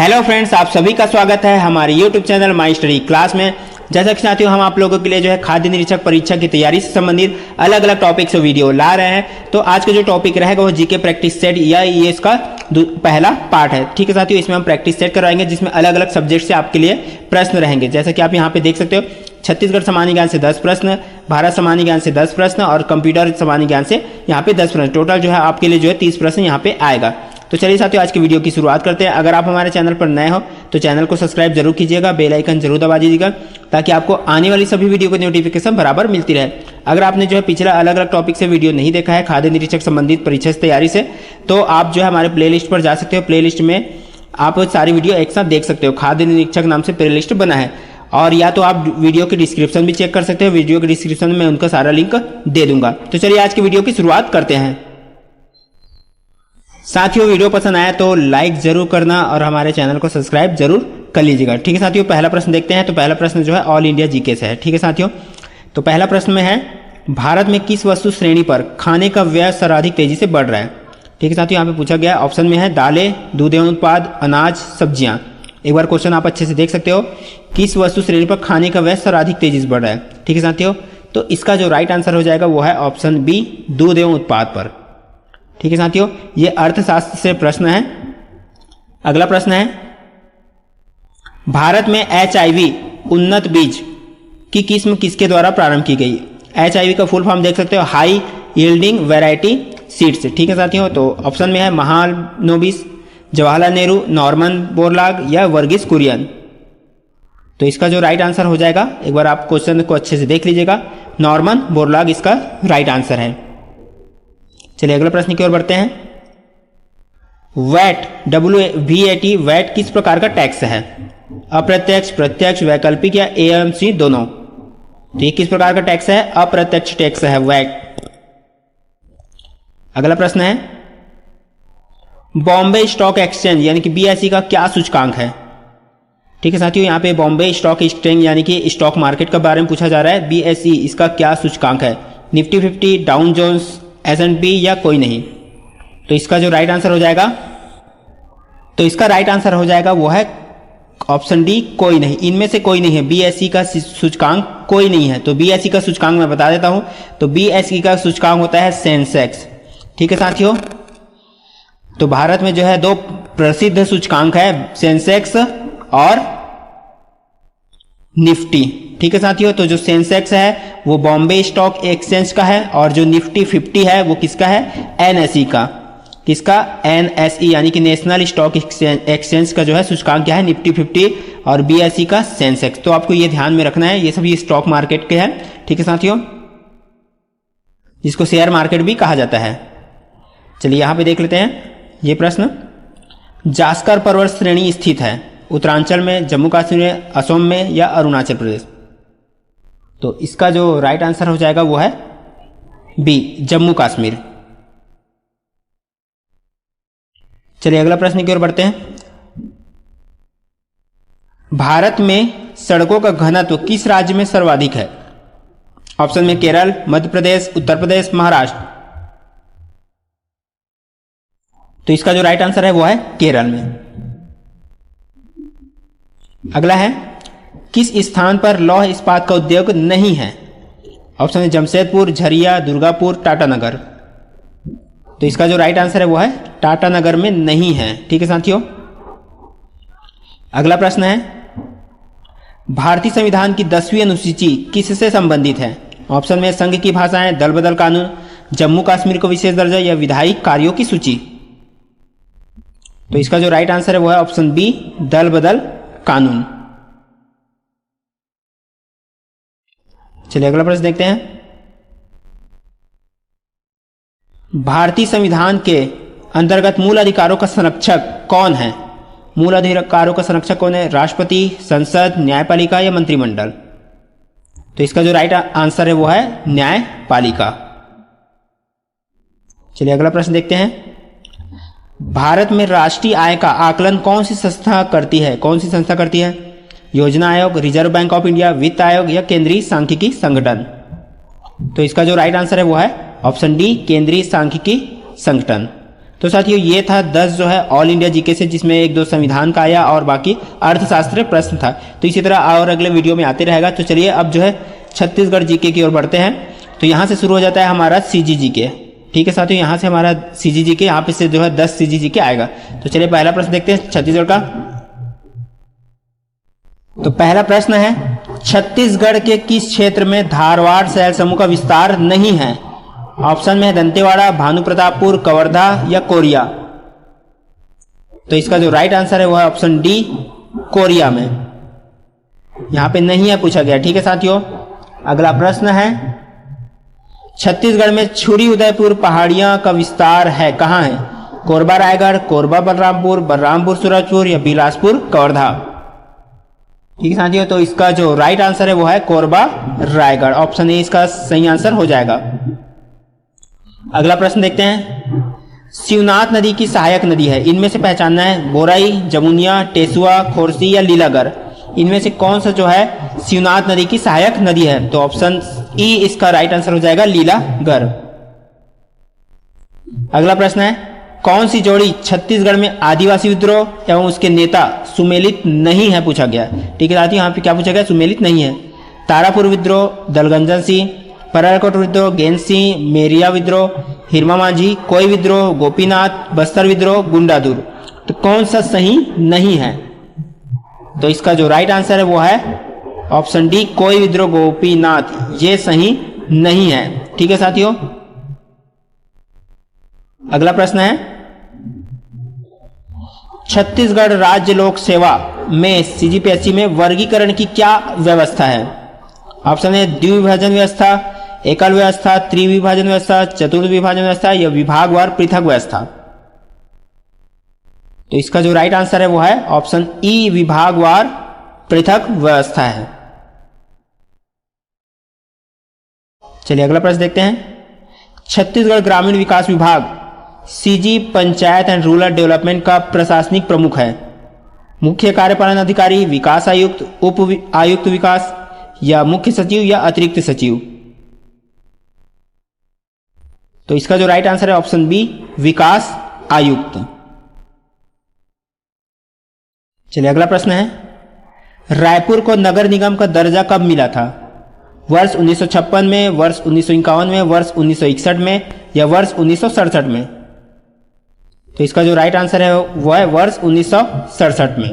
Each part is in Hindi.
हेलो फ्रेंड्स, आप सभी का स्वागत है हमारे YouTube channel my study class में। जैसा कि साथियों, हम आप लोगों के लिए जो है खाद्य निरीक्षक परीक्षा की तैयारी से संबंधित अलग अलग टॉपिक से वीडियो ला रहे हैं। तो आज का जो टॉपिक रहेगा वो जीके प्रैक्टिस सेट या ये इसका पहला पार्ट है। ठीक है साथियों, इसमें हम प्रैक्टिस सेट करवाएंगे जिसमें अलग अलग सब्जेक्ट से आपके लिए प्रश्न रहेंगे। जैसा कि आप यहाँ पे देख सकते हो, छत्तीसगढ़ सामान्य ज्ञान से 10 प्रश्न, भारत सामान्य ज्ञान से 10 प्रश्न और कंप्यूटर सामान्य ज्ञान से यहाँ पे 10 प्रश्न। टोटल जो है आपके लिए जो है 30 प्रश्न यहाँ पे आएगा। तो चलिए साथियों, आज की वीडियो की शुरुआत करते हैं। अगर आप हमारे चैनल पर नए हो तो चैनल को सब्सक्राइब जरूर कीजिएगा, बेल आइकन जरूर दबा दीजिएगा ताकि आपको आने वाली सभी वीडियो की नोटिफिकेशन बराबर मिलती रहे। अगर आपने जो है पिछला अलग अलग टॉपिक से वीडियो नहीं देखा है खाद्य निरीक्षक संबंधित परीक्षा तैयारी से, तो आप जो है हमारे प्लेलिस्ट पर जा सकते हो। प्लेलिस्ट में आप सारी वीडियो एक साथ देख सकते हो। खाद्य निरीक्षक नाम से प्लेलिस्ट बना है, और या तो आप वीडियो की डिस्क्रिप्शन भी चेक कर सकते हो। वीडियो के डिस्क्रिप्शन में उनका सारा लिंक दे दूंगा। तो चलिए आज की वीडियो की शुरुआत करते हैं। साथियों, वीडियो पसंद आया तो लाइक जरूर करना और हमारे चैनल को सब्सक्राइब जरूर कर लीजिएगा। ठीक है साथियों, पहला प्रश्न देखते हैं। तो पहला प्रश्न जो है ऑल इंडिया जीके से है। ठीक है साथियों, तो पहला प्रश्न में है, भारत में किस वस्तु श्रेणी पर खाने का व्यय सर्वाधिक तेजी से बढ़ रहा है। ठीक है साथियों, यहाँ पे पूछा गया, ऑप्शन में है दालें, दूध एवं उत्पाद, अनाज, सब्जियां। एक बार क्वेश्चन आप अच्छे से देख सकते हो, किस वस्तु श्रेणी पर खाने का व्यय सर्वाधिक तेजी से बढ़ रहा है। ठीक है साथियों, तो इसका जो राइट आंसर हो जाएगा वो है ऑप्शन बी, दूध एवं उत्पाद पर। ठीक है साथियों, ये अर्थशास्त्र से प्रश्न है। अगला प्रश्न है, भारत में HIV उन्नत बीज की किस्म किसके द्वारा प्रारंभ की गई। HIV का फुल फॉर्म देख सकते हो, हाई यील्डिंग वैरायटी सीड्स। ठीक है साथियों, तो ऑप्शन में है महालनोबिस, जवाहरलाल नेहरू, नॉर्मन बोरलाग या वर्गीस कुरियन। तो इसका जो राइट आंसर हो जाएगा, एक बार आप क्वेश्चन को अच्छे से देख लीजिएगा, नॉर्मन बोरलाग इसका राइट आंसर है। चलिए अगले प्रश्न की ओर बढ़ते हैं। वैट, WVAT, वैट किस प्रकार का टैक्स है। अप्रत्यक्ष, प्रत्यक्ष, वैकल्पिक या AMC दोनों। तो ये किस प्रकार का टैक्स है, अप्रत्यक्ष टैक्स है वैट। अगला प्रश्न है, बॉम्बे स्टॉक एक्सचेंज यानी कि BSE का क्या सूचकांक है। ठीक है साथियों, यहाँ पे बॉम्बे स्टॉक एक्सचेंज यानी कि स्टॉक मार्केट के बारे में पूछा जा रहा है। BSE इसका क्या सूचकांक है, निफ्टी 50, डाउ जोन्स, S&P या कोई नहीं। तो इसका जो राइट आंसर हो जाएगा, तो इसका राइट आंसर हो जाएगा वो है ऑप्शन डी, कोई नहीं। इनमें से कोई नहीं है, BSE का सूचकांक कोई नहीं है। तो BSE का सूचकांक मैं बता देता हूं, तो BSE का सूचकांक होता है सेंसेक्स। ठीक है साथियों, तो भारत में जो है दो प्रसिद्ध सूचकांक है, सेंसेक्स और निफ्टी। ठीक है साथियों, तो जो सेंसेक्स है वो बॉम्बे स्टॉक एक्सचेंज का है और जो निफ्टी 50 है वो किसका है, NSE का। किसका, NSE यानी कि नेशनल स्टॉक एक्सचेंज का जो है सूचकांक क्या है, निफ्टी 50 और BSE का सेंसेक्स। तो आपको ये ध्यान में रखना है, ये सभी स्टॉक मार्केट के हैं। ठीक है साथियों, जिसको शेयर मार्केट भी कहा जाता है। चलिए यहां पे देख लेते हैं ये प्रश्न, जास्कर पर्वत श्रेणी स्थित है उत्तरांचल में, जम्मू कश्मीर में, असम में या अरुणाचल प्रदेश। तो इसका जो राइट आंसर हो जाएगा वो है बी, जम्मू कश्मीर। चलिए अगला प्रश्न की ओर बढ़ते हैं। भारत में सड़कों का घनत्व किस राज्य में सर्वाधिक है। ऑप्शन में केरल, मध्य प्रदेश, उत्तर प्रदेश, महाराष्ट्र। तो इसका जो राइट आंसर है वो है केरल में। अगला है, किस स्थान पर लौह इस्पात का उद्योग नहीं है। ऑप्शन है जमशेदपुर, झरिया, दुर्गापुर, टाटानगर। तो इसका जो राइट आंसर है वो है टाटानगर में नहीं है। ठीक है साथियों, अगला प्रश्न है, भारतीय संविधान की 10वीं अनुसूची किससे संबंधित है। ऑप्शन में संघ की भाषाएं, दल बदल कानून, जम्मू कश्मीर को विशेष दर्जा या विधायी कार्यों की सूची। तो इसका जो राइट आंसर है वो है ऑप्शन बी, दल बदल कानून। चलिए अगला प्रश्न देखते हैं, भारतीय संविधान के अंतर्गत मूल अधिकारों का संरक्षक कौन है। मूल अधिकारों का संरक्षक कौन है, राष्ट्रपति, संसद, न्यायपालिका या मंत्रिमंडल। तो इसका जो राइट आंसर है वो है न्यायपालिका। चलिए अगला प्रश्न देखते हैं, भारत में राष्ट्रीय आय का आकलन कौन सी संस्था करती है। कौन सी संस्था करती है, योजना आयोग, रिजर्व बैंक ऑफ इंडिया, वित्त आयोग या केंद्रीय सांख्यिकी संगठन। तो इसका जो राइट आंसर है वो है ऑप्शन डी, केंद्रीय सांख्यिकी संगठन। तो साथियों ये था 10 जो है ऑल इंडिया जीके से, जिसमें 1-2 संविधान का आया और बाकी अर्थशास्त्र प्रश्न था। तो इसी तरह और अगले वीडियो में आते रहेगा। तो चलिए अब जो है छत्तीसगढ़ जीके की ओर बढ़ते हैं। तो यहाँ से शुरू हो जाता है हमारा सीजी जीके। ठीक है साथियों, यहाँ से हमारा सीजी जीके, यहाँ पे से जो है 10 सीजी जीके आएगा। तो चलिए पहला प्रश्न देखते हैं छत्तीसगढ़ का। तो पहला प्रश्न है, छत्तीसगढ़ के किस क्षेत्र में धारवाड़ शहर समूह का विस्तार नहीं है? ऑप्शन में है दंतेवाड़ा, भानुप्रतापपुर, कवर्धा या कोरिया। तो इसका जो राइट आंसर है वो है ऑप्शन डी, कोरिया में। यहां पे नहीं है पूछा गया। ठीक है साथियों, अगला प्रश्न है, छत्तीसगढ़ में छुरी उदयपुर पहाड़ियां का विस्तार है कहां है? कोरबा रायगढ़, कोरबा बलरामपुर, बलरामपुर सूरजपुर या बिलासपुर कवर्धा। ठीक है साथियों, तो इसका जो राइट आंसर है वो है कोरबा रायगढ़। ऑप्शन ए इसका सही आंसर हो जाएगा। अगला प्रश्न देखते हैं, शिवनाथ नदी की सहायक नदी है, इनमें से पहचानना है बोराई, जमुनिया, टेसुआ, खोरसी या लीलागर। इनमें से कौन सा जो है शिवनाथ नदी की सहायक नदी है? तो ऑप्शन ई इसका राइट आंसर हो जाएगा, लीलागर। अगला प्रश्न है, कौन सी जोड़ी छत्तीसगढ़ में आदिवासी विद्रोह एवं उसके नेता सुमेलित नहीं है पूछा गया। ठीक है साथियों, यहाँ पे क्या पूछा गया? सुमेलित नहीं है। तारापुर विद्रोह, दलगंजन सिंह, परलकोट विद्रोह, गेंद सिंह, मेरिया विद्रोह, हिरमा माझी, कोई विद्रोह, गोपीनाथ, बस्तर विद्रोह, गुंडादुर। तो कौन सा सही नहीं है? तो इसका जो राइट आंसर है वो है ऑप्शन डी, कोई विद्रोह, गोपीनाथ। ये सही नहीं है। ठीक है साथियों, अगला प्रश्न है, छत्तीसगढ़ राज्य लोक सेवा में सीजीपीएससी में वर्गीकरण की क्या व्यवस्था है? ऑप्शन है द्विविभाजन व्यवस्था, एकल व्यवस्था, त्रिविभाजन व्यवस्था, चतुर्थ विभाजन व्यवस्था या विभागवार पृथक व्यवस्था। तो इसका जो राइट आंसर है वो है ऑप्शन ई, विभागवार पृथक व्यवस्था है। चलिए अगला प्रश्न देखते हैं, छत्तीसगढ़ ग्रामीण विकास विभाग CG panchayat and rural development का प्रशासनिक प्रमुख है। मुख्य कार्यपालन अधिकारी, विकास आयुक्त, उप आयुक्त विकास या मुख्य सचिव या अतिरिक्त सचिव। तो इसका जो राइट आंसर है ऑप्शन बी, विकास आयुक्त। चलिए अगला प्रश्न है, रायपुर को नगर निगम का दर्जा कब मिला था? वर्ष 1956 में, वर्ष 1951 में, वर्ष 1961 में या वर्ष 1967 में। तो इसका जो राइट आंसर है वो है वर्ष 1967 में।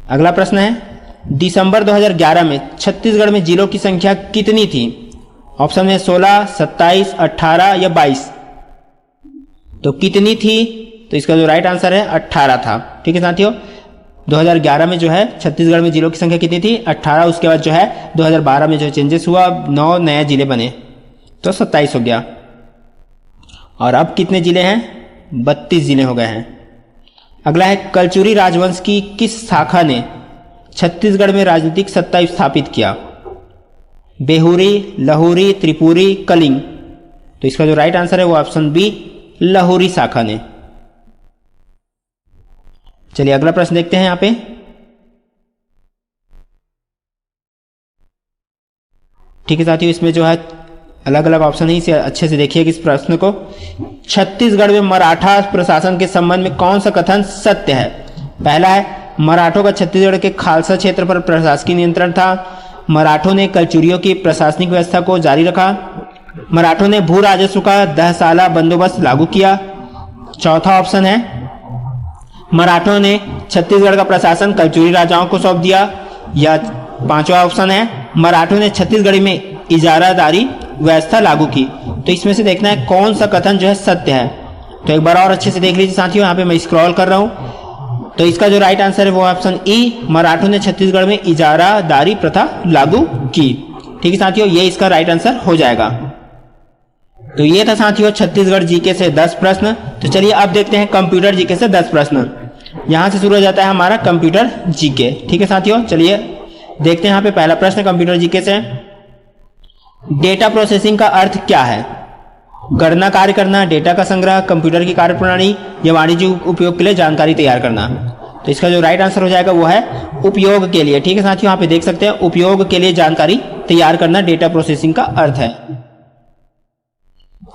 अगला प्रश्न है, दिसंबर 2011 में छत्तीसगढ़ में जिलों की संख्या कितनी थी? ऑप्शन में 16, 27, 18 या 22। तो कितनी थी? तो इसका जो राइट आंसर है 18 था। ठीक है साथियों, 2011 में जो है छत्तीसगढ़ में जिलों की संख्या कितनी थी? 18। उसके बाद जो है 2012 में जो चेंजेस हुआ, 9 नए जिले बने, तो 27 हो गया। और अब कितने जिले हैं? 32 जिले हो गए हैं। अगला है, कलचुरी राजवंश की किस शाखा ने छत्तीसगढ़ में राजनीतिक सत्ता स्थापित किया? बेहुरी, लहुरी, त्रिपुरी, कलिंग। तो इसका जो राइट आंसर है वो ऑप्शन बी, लहुरी शाखा ने। चलिए अगला प्रश्न देखते हैं यहां पे, ठीक है साथियों, इसमें जो है अलग अलग ऑप्शन है, इसे अच्छे से देखिए इस प्रश्न को। छत्तीसगढ़ में मराठा प्रशासन के संबंध में कौन सा कथन सत्य है? पहला है, मराठों का छत्तीसगढ़ के खालसा क्षेत्र पर प्रशासकीय नियंत्रण था। मराठों ने कलचुरियों की प्रशासनिक व्यवस्था को जारी रखा। मराठों ने भू राजस्व का 10 साला बंदोबस्त लागू किया। चौथा ऑप्शन है, मराठों ने छत्तीसगढ़ का प्रशासन कलचुरी राजाओं को सौंप दिया। या पांचवा ऑप्शन है, मराठों ने छत्तीसगढ़ में इजारादारी व्यवस्था लागू की। तो इसमें से देखना है कौन सा कथन जो है सत्य है। तो एक बार और अच्छे से देख लीजिए साथियों, यहाँ पे मैं स्क्रॉल कर रहा हूँ। तो इसका जो राइट आंसर है वो ऑप्शन ई, मराठों ने छत्तीसगढ़ में इजारादारी प्रथा लागू की। ठीक है साथियों, ये इसका राइट आंसर हो जाएगा। तो ये था साथियों छत्तीसगढ़ जीके से 10 प्रश्न। तो चलिए अब देखते हैं कंप्यूटर जीके से 10 प्रश्न। यहां से शुरू हो जाता है हमारा कंप्यूटर जीके। ठीक है साथियों, चलिए देखते हैं यहाँ पे पहला प्रश्न कंप्यूटर जीके से। डेटा प्रोसेसिंग का अर्थ क्या है? गणना कार्य करना, डेटा का संग्रह, कंप्यूटर की कार्यप्रणाली या वाणिज्यिक उपयोग के लिए जानकारी तैयार करना। तो इसका जो राइट आंसर हो जाएगा वो है उपयोग के लिए। ठीक है साथियों, यहाँ पे देख सकते हैं उपयोग के लिए जानकारी तैयार करना डेटा प्रोसेसिंग का अर्थ है।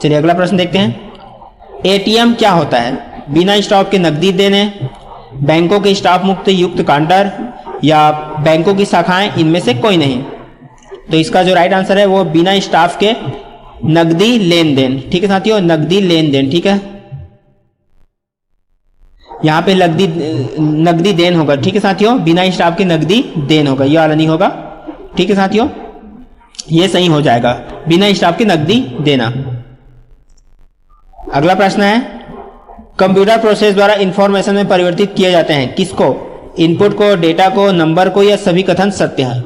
चलिए अगला प्रश्न देखते हैं। एटीएम क्या होता है? बिना स्टॉप के नकदी देने, बैंकों के स्टाफ मुक्त युक्त काउंटर, या बैंकों की शाखाएं, इनमें से कोई नहीं। तो इसका जो राइट आंसर है वो बिना स्टाफ के नकदी लेन देन। ठीक है साथियों, नकदी लेन देन। ठीक है, यहां पे नकदी देन होगा। ठीक है साथियों, बिना स्टाफ के नकदी देन होगा, ये वाला नहीं होगा। ठीक है साथियों, ये सही हो जाएगा, बिना स्टाफ के नकदी देना। अगला प्रश्न है, कंप्यूटर प्रोसेस द्वारा इंफॉर्मेशन में परिवर्तित किए जाते हैं किसको? इनपुट को, डेटा को, नंबर को, या सभी कथन सत्य है?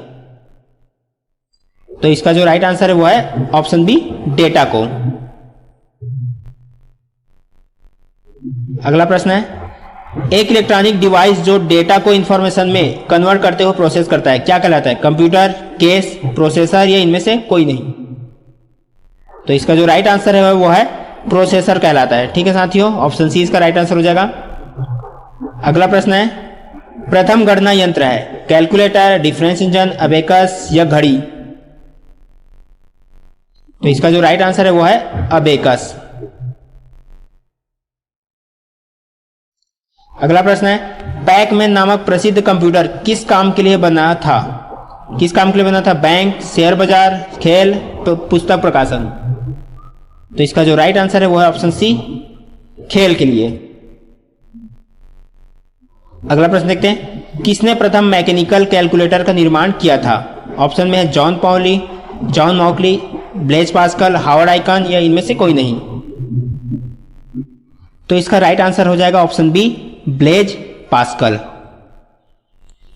तो इसका जो राइट आंसर है वो है ऑप्शन बी, डेटा को। अगला प्रश्न है, एक इलेक्ट्रॉनिक डिवाइस जो डेटा को इंफॉर्मेशन में कन्वर्ट करते हुए प्रोसेस करता है क्या कहलाता है? कंप्यूटर, केस, प्रोसेसर, या इनमें से कोई नहीं? तो इसका जो राइट आंसर है वो है प्रोसेसर कहलाता है। ठीक है साथियों, ऑप्शन सी इसका राइट आंसर हो जाएगा। अगला प्रश्न है, प्रथम गणना यंत्र है कैलकुलेटर, डिफरेंस इंजन, अबेकस, या घड़ी? तो इसका जो राइट आंसर है वो है अबेकस। अगला प्रश्न है, पैकमैन नामक प्रसिद्ध कंप्यूटर किस काम के लिए बना था? किस काम के लिए बना था? बैंक, शेयर बाजार, खेल, पुस्तक प्रकाशन? तो इसका जो राइट आंसर है वो है ऑप्शन सी, खेल के लिए। अगला प्रश्न देखते हैं, किसने प्रथम मैकेनिकल कैलकुलेटर का निर्माण किया था? ऑप्शन में है John Pauli, John Mauchly, Blaise Pascal, Howard Aiken, या इनमें से कोई नहीं? तो इसका राइट आंसर हो जाएगा ऑप्शन बी, ब्लेज पास्कल।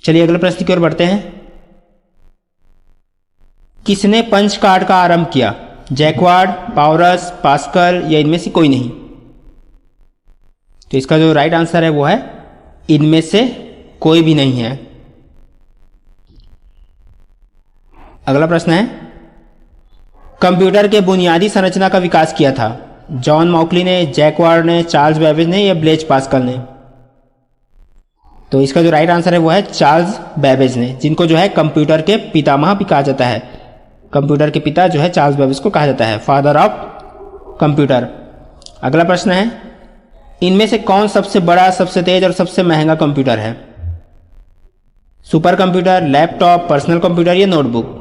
चलिए अगले प्रश्न की ओर बढ़ते हैं, किसने पंच कार्ड का आरंभ किया? जैकवार्ड, पावरस, पास्कल, या इनमें से कोई नहीं? तो इसका जो राइट आंसर है वो है इनमें से कोई भी नहीं है। अगला प्रश्न है, कंप्यूटर के बुनियादी संरचना का विकास किया था? जॉन मॉकली ने, जैकवार्ड ने, चार्ल्स बेबेज ने, या ब्लेज पास्कल ने? तो इसका जो राइट आंसर है वो है चार्ल्स बेबेज ने, जिनको जो है कंप्यूटर के पितामह भी कहा जाता है। कंप्यूटर के पिता जो है चार्ल्स बेबेज को कहा जाता है, फादर ऑफ कंप्यूटर। अगला प्रश्न है, इनमें से कौन सबसे बड़ा, सबसे तेज और सबसे महंगा कंप्यूटर है? Super computer, laptop, personal computer, या नोटबुक?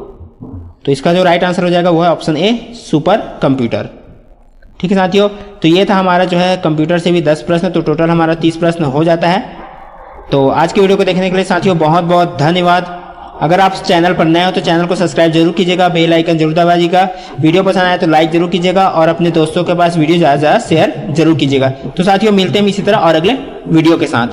तो इसका जो राइट आंसर हो जाएगा वो है ऑप्शन ए, सुपर कंप्यूटर। ठीक है साथियों, तो ये था हमारा जो है कंप्यूटर से भी 10 प्रश्न, तो टोटल हमारा 30 प्रश्न हो जाता है। तो आज की वीडियो को देखने के लिए साथियों बहुत बहुत धन्यवाद। अगर आप चैनल पर नए हो तो चैनल को सब्सक्राइब जरूर कीजिएगा, बेल आइकन जरूर दबाइएगा, वीडियो पसंद आए तो लाइक जरूर कीजिएगा, और अपने दोस्तों के पास वीडियो ज़्यादा से ज़्यादा शेयर जरूर कीजिएगा। तो साथियों मिलते हैं इसी तरह और अगले वीडियो के साथ।